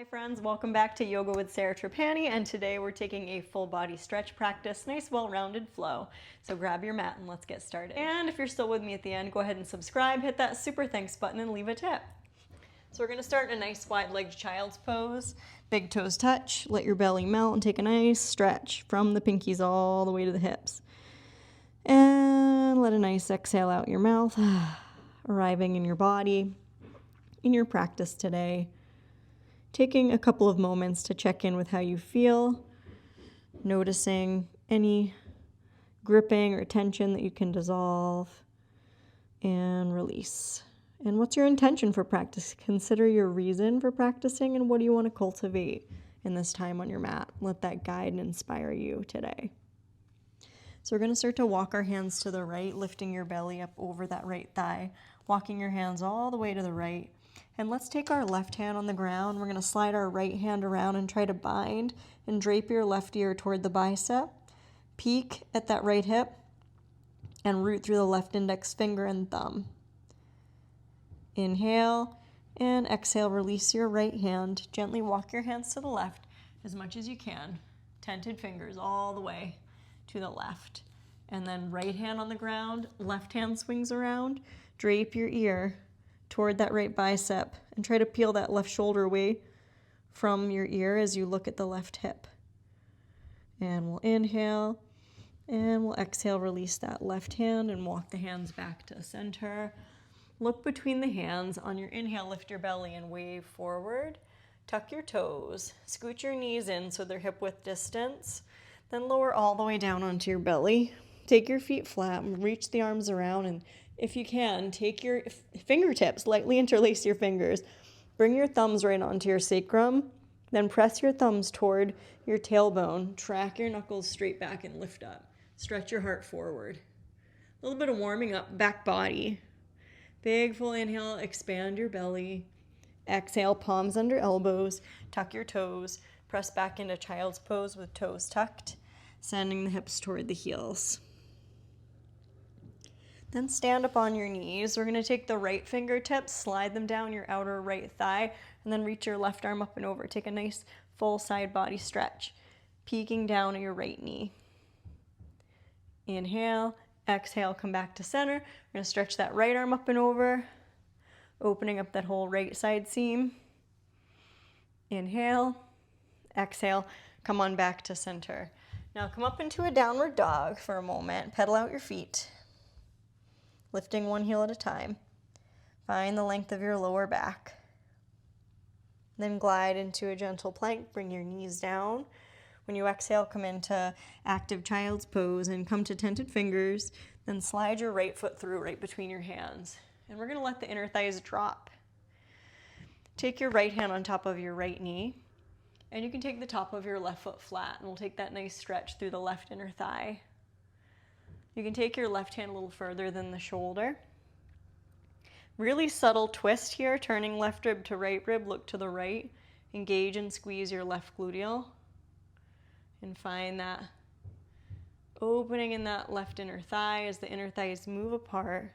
Hi friends, welcome back to Yoga with Sarah Trapani, and today we're taking a full body stretch practice, nice well-rounded flow. So grab your mat and let's get started. And if you're still with me at the end, go ahead and subscribe, hit that super thanks button and leave a tip. So we're gonna start in a nice wide-legged child's pose. Big toes touch, let your belly melt and take a nice stretch from the pinkies all the way to the hips. And let a nice exhale out your mouth, arriving in your body, in your practice today. Taking a couple of moments to check in with how you feel, noticing any gripping or tension that you can dissolve and release. And what's your intention for practice? Consider your reason for practicing and what do you want to cultivate in this time on your mat. Let that guide and inspire you today. So we're going to start to walk our hands to the right, lifting your belly up over that right thigh, walking your hands all the way to the right. And let's take our left hand on the ground. We're going to slide our right hand around and try to bind and drape your left ear toward the bicep. Peek at that right hip and root through the left index finger and thumb. Inhale and exhale, release your right hand. Gently walk your hands to the left as much as you can. Tented fingers all the way to the left. And then right hand on the ground, left hand swings around. Drape your ear toward that right bicep and try to peel that left shoulder away from your ear as you look at the left hip. And we'll inhale and we'll exhale, release that left hand and walk the hands back to center. Look between the hands. On your inhale, lift your belly and wave forward. Tuck your toes, scoot your knees in so they're hip width distance. Then lower all the way down onto your belly. Take your feet flat and reach the arms around, and if you can, take your fingertips, lightly interlace your fingers. Bring your thumbs right onto your sacrum, then press your thumbs toward your tailbone. Track your knuckles straight back and lift up. Stretch your heart forward. A little bit of warming up, back body. Big full inhale, expand your belly. Exhale, palms under elbows, tuck your toes. Press back into child's pose with toes tucked, sending the hips toward the heels. Then stand up on your knees. We're going to take the right fingertips, slide them down your outer right thigh, and then reach your left arm up and over. Take a nice full side body stretch, peeking down at your right knee. Inhale, exhale, come back to center. We're going to stretch that right arm up and over, opening up that whole right side seam. Inhale, exhale, come on back to center. Now come up into a downward dog for a moment. Pedal out your feet, lifting one heel at a time. Find the length of your lower back. Then glide into a gentle plank. Bring your knees down. When you exhale, come into active child's pose and come to tented fingers. Then slide your right foot through right between your hands. And we're going to let the inner thighs drop. Take your right hand on top of your right knee. And you can take the top of your left foot flat, and we'll take that nice stretch through the left inner thigh. You can take your left hand a little further than the shoulder. Really subtle twist here, turning left rib to right rib, look to the right. Engage and squeeze your left gluteal. And find that opening in that left inner thigh as the inner thighs move apart.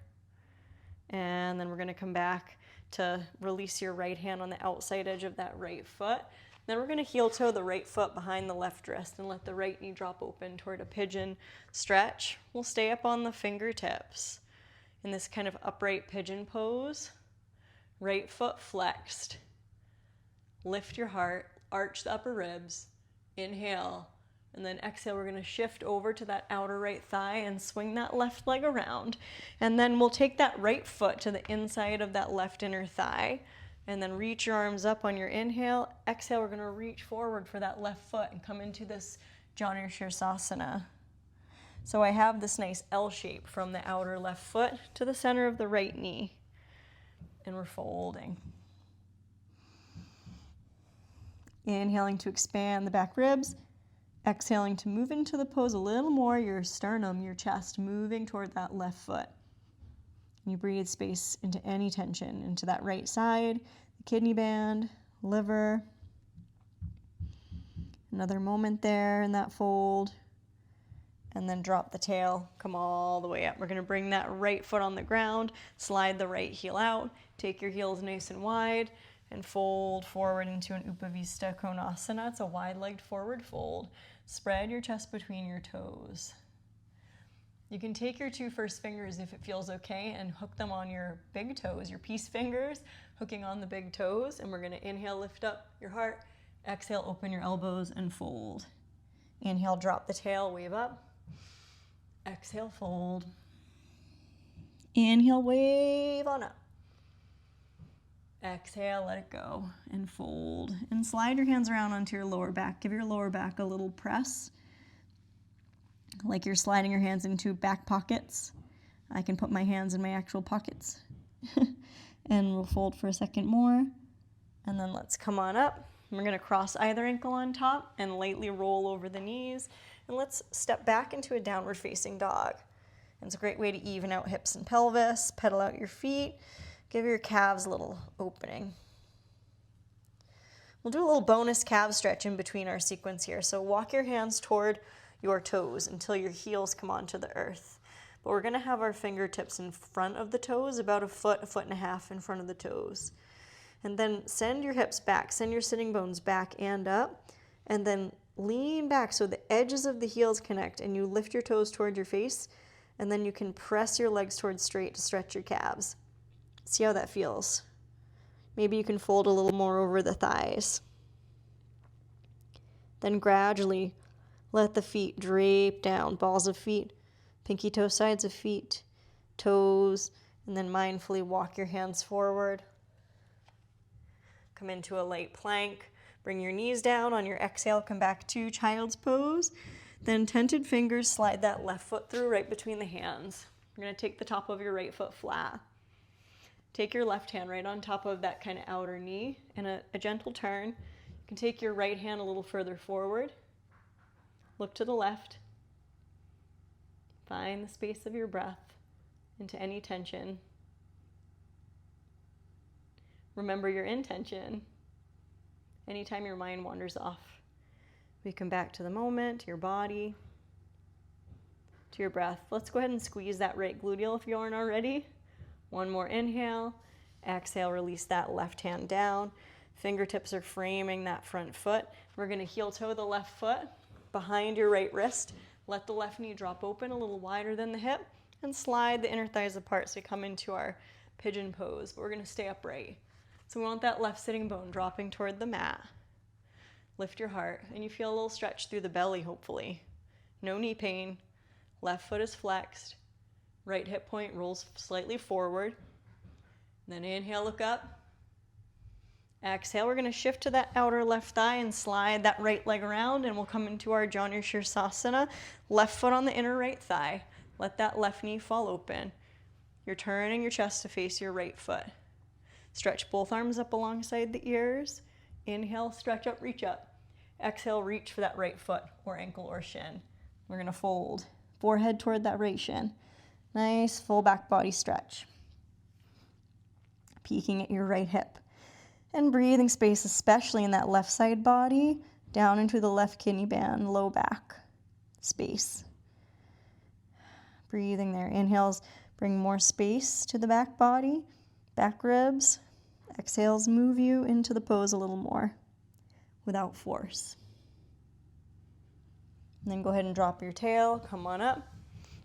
And then we're going to come back to release your right hand on the outside edge of that right foot. Then we're going to heel toe the right foot behind the left wrist and let the right knee drop open toward a pigeon stretch. We'll stay up on the fingertips in this kind of upright pigeon pose. Right foot flexed. Lift your heart, arch the upper ribs. Inhale, and then exhale. We're going to shift over to that outer right thigh and swing that left leg around. And then we'll take that right foot to the inside of that left inner thigh. And then reach your arms up on your inhale. Exhale, we're going to reach forward for that left foot and come into this Janu Shirsasana. So I have this nice L shape from the outer left foot to the center of the right knee. And we're folding. Inhaling to expand the back ribs. Exhaling to move into the pose a little more, your sternum, your chest moving toward that left foot. You breathe space into any tension, into that right side, the kidney band, liver. Another moment there in that fold. And then drop the tail, come all the way up. We're going to bring that right foot on the ground, slide the right heel out, take your heels nice and wide, and fold forward into an Upavista Konasana. It's a wide-legged forward fold. Spread your chest between your toes. You can take your 2 first fingers if it feels okay and hook them on your big toes, your peace fingers, hooking on the big toes. And we're gonna inhale, lift up your heart. Exhale, open your elbows and fold. Inhale, drop the tail, wave up. Exhale, fold. Inhale, wave on up. Exhale, let it go and fold. And slide your hands around onto your lower back. Give your lower back a little press, like you're sliding your hands into back pockets. I can put my hands in my actual pockets. And we'll fold for a second more. And then let's come on up. We're gonna cross either ankle on top and lightly roll over the knees. And let's step back into a downward facing dog. And it's a great way to even out hips and pelvis, pedal out your feet. Give your calves a little opening. We'll do a little bonus calf stretch in between our sequence here. So walk your hands toward your toes until your heels come onto the earth. But we're gonna have our fingertips in front of the toes, about a foot and a half in front of the toes. And then send your hips back, send your sitting bones back and up, and then lean back so the edges of the heels connect and you lift your toes toward your face, and then you can press your legs towards straight to stretch your calves. See how that feels. Maybe you can fold a little more over the thighs. Then gradually let the feet drape down, balls of feet, pinky toe sides of feet, toes, and then mindfully walk your hands forward. Come into a light plank. Bring your knees down. On your exhale, come back to child's pose. Then tented fingers, slide that left foot through right between the hands. You're gonna take the top of your right foot flat. Take your left hand right on top of that kind of outer knee and a gentle turn. You can take your right hand a little further forward. Look to the left. Find the space of your breath into any tension. Remember your intention. Anytime your mind wanders off, we come back to the moment, to your body, to your breath. Let's go ahead and squeeze that right gluteal if you aren't already. One more inhale. Exhale, release that left hand down. Fingertips are framing that front foot. We're gonna heel toe the left foot behind your right wrist. Let the left knee drop open a little wider than the hip and slide the inner thighs apart so we come into our pigeon pose. But we're gonna stay upright. So we want that left sitting bone dropping toward the mat. Lift your heart and you feel a little stretch through the belly, hopefully. No knee pain. Left foot is flexed. Right hip point rolls slightly forward. Then inhale, look up. Exhale, we're gonna shift to that outer left thigh and slide that right leg around, and we'll come into our Janu Shirsasana. Left foot on the inner right thigh. Let that left knee fall open. You're turning your chest to face your right foot. Stretch both arms up alongside the ears. Inhale, stretch up, reach up. Exhale, reach for that right foot or ankle or shin. We're gonna fold. Forehead toward that right shin. Nice full back body stretch. Peeking at your right hip. And breathing space, especially in that left side body, down into the left kidney band, low back space. Breathing there. Inhales, bring more space to the back body, back ribs. Exhales, move you into the pose a little more without force. And then go ahead and drop your tail, come on up.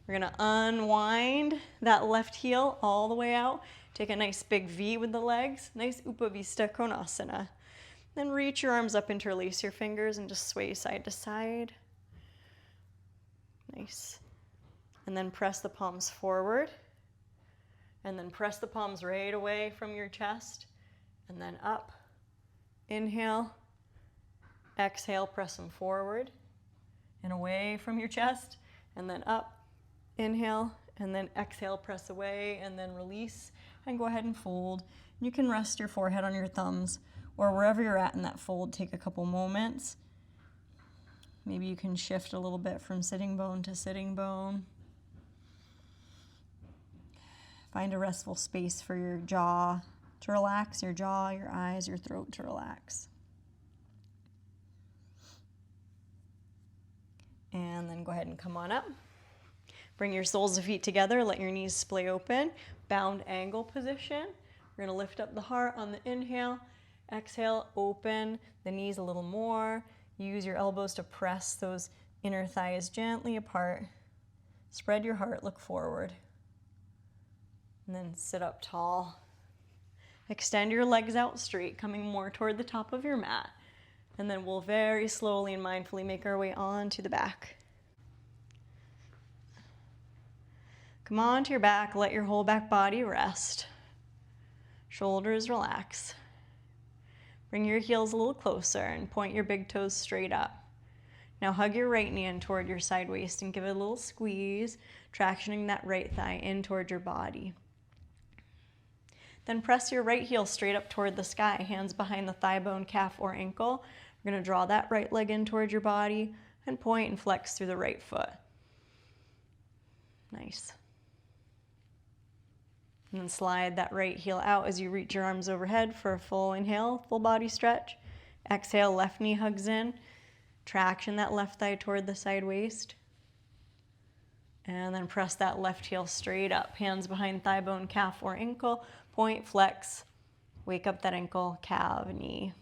We're gonna unwind that left heel all the way out. Take a nice big V with the legs, nice Upavista Konasana. Then reach your arms up, interlace your fingers, and just sway side to side. Nice. And then press the palms forward. And then press the palms right away from your chest. And then up. Inhale. Exhale, press them forward and away from your chest. And then up. Inhale. And then exhale, press away, and then release. And go ahead and fold. You can rest your forehead on your thumbs or wherever you're at in that fold. Take a couple moments. Maybe you can shift a little bit from sitting bone to sitting bone. Find a restful space for your jaw to relax, your jaw, your eyes, your throat to relax. And then go ahead and come on up. Bring your soles of feet together, let your knees splay open. Bound angle position. We're gonna lift up the heart on the inhale. Exhale, open the knees a little more. Use your elbows to press those inner thighs gently apart. Spread your heart, look forward. And then sit up tall. Extend your legs out straight, coming more toward the top of your mat. And then we'll very slowly and mindfully make our way onto the back. Come on to your back, let your whole back body rest. Shoulders relax. Bring your heels a little closer and point your big toes straight up. Now hug your right knee in toward your side waist and give it a little squeeze, tractioning that right thigh in toward your body. Then press your right heel straight up toward the sky, hands behind the thigh bone, calf, or ankle. We're going to draw that right leg in toward your body and point and flex through the right foot. Nice. And then slide that right heel out as you reach your arms overhead for a full inhale, full body stretch. Exhale, left knee hugs in. Traction that left thigh toward the side waist. And then press that left heel straight up. Hands behind thigh bone, calf, or ankle. Point, flex. Wake up that ankle, calf, knee.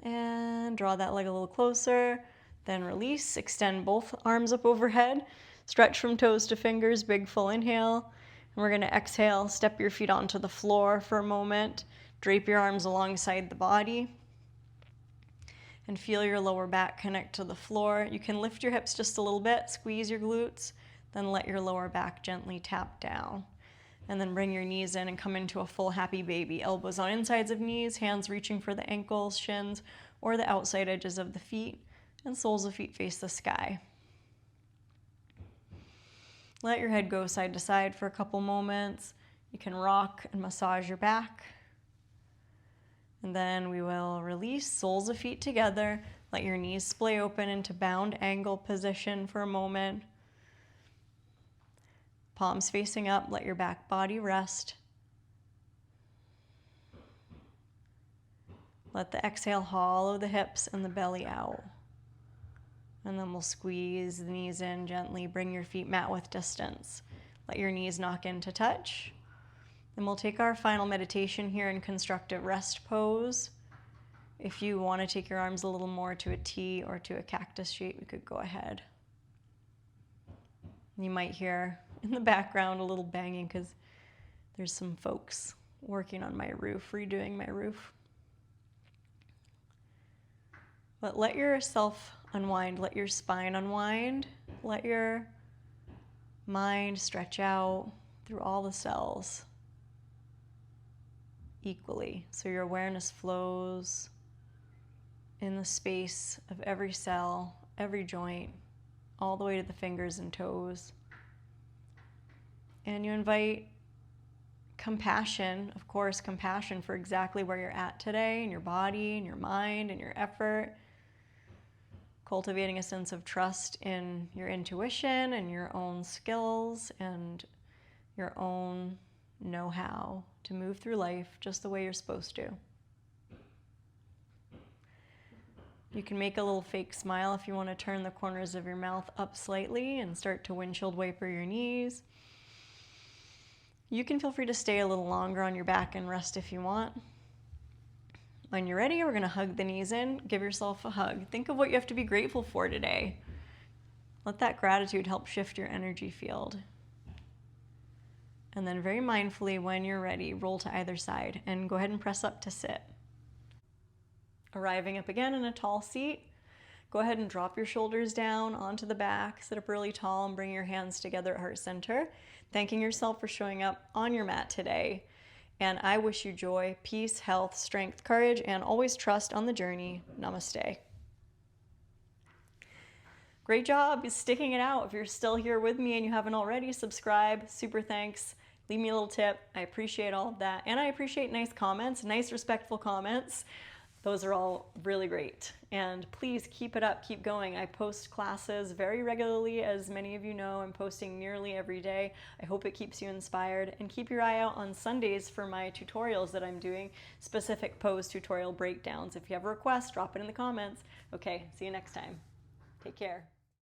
And draw that leg a little closer. Then release. Extend both arms up overhead. Stretch from toes to fingers, big full inhale. And we're going to exhale, step your feet onto the floor for a moment. Drape your arms alongside the body. And feel your lower back connect to the floor. You can lift your hips just a little bit, squeeze your glutes, then let your lower back gently tap down. And then bring your knees in and come into a full happy baby. Elbows on insides of knees, hands reaching for the ankles, shins, or the outside edges of the feet, and soles of feet face the sky. Let your head go side to side for a couple moments. You can rock and massage your back. And then we will release, soles of feet together. Let your knees splay open into bound angle position for a moment. Palms facing up, let your back body rest. Let the exhale hollow the hips and the belly out. And then we'll squeeze the knees in gently, bring your feet mat width distance. Let your knees knock in to touch. Then we'll take our final meditation here in constructive rest pose. If you want to take your arms a little more to a T or to a cactus shape, we could go ahead. You might hear in the background a little banging because there's some folks working on my roof, redoing my roof. But let yourself unwind, let your spine unwind, let your mind stretch out through all the cells equally. So your awareness flows in the space of every cell, every joint, all the way to the fingers and toes. And you invite compassion, of course, compassion for exactly where you're at today in your body, in your mind, in your effort. Cultivating a sense of trust in your intuition and your own skills and your own know-how to move through life just the way you're supposed to. You can make a little fake smile if you want to turn the corners of your mouth up slightly and start to windshield wiper your knees. You can feel free to stay a little longer on your back and rest if you want. When you're ready, we're going to hug the knees in. Give yourself a hug. Think of what you have to be grateful for today. Let that gratitude help shift your energy field. And then very mindfully, when you're ready, roll to either side and go ahead and press up to sit. Arriving up again in a tall seat, go ahead and drop your shoulders down onto the back, sit up really tall and bring your hands together at heart center, thanking yourself for showing up on your mat today. And I wish you joy, peace, health, strength, courage, and always trust on the journey. Namaste. Great job sticking it out. If you're still here with me and you haven't already, subscribe. Super thanks. Leave me a little tip. I appreciate all of that. And I appreciate nice comments, nice respectful comments. Those are all really great. And please keep it up, keep going. I post classes very regularly, as many of you know. I'm posting nearly every day. I hope it keeps you inspired. And keep your eye out on Sundays for my tutorials that I'm doing, specific pose tutorial breakdowns. If you have a request, drop it in the comments. Okay, see you next time. Take care.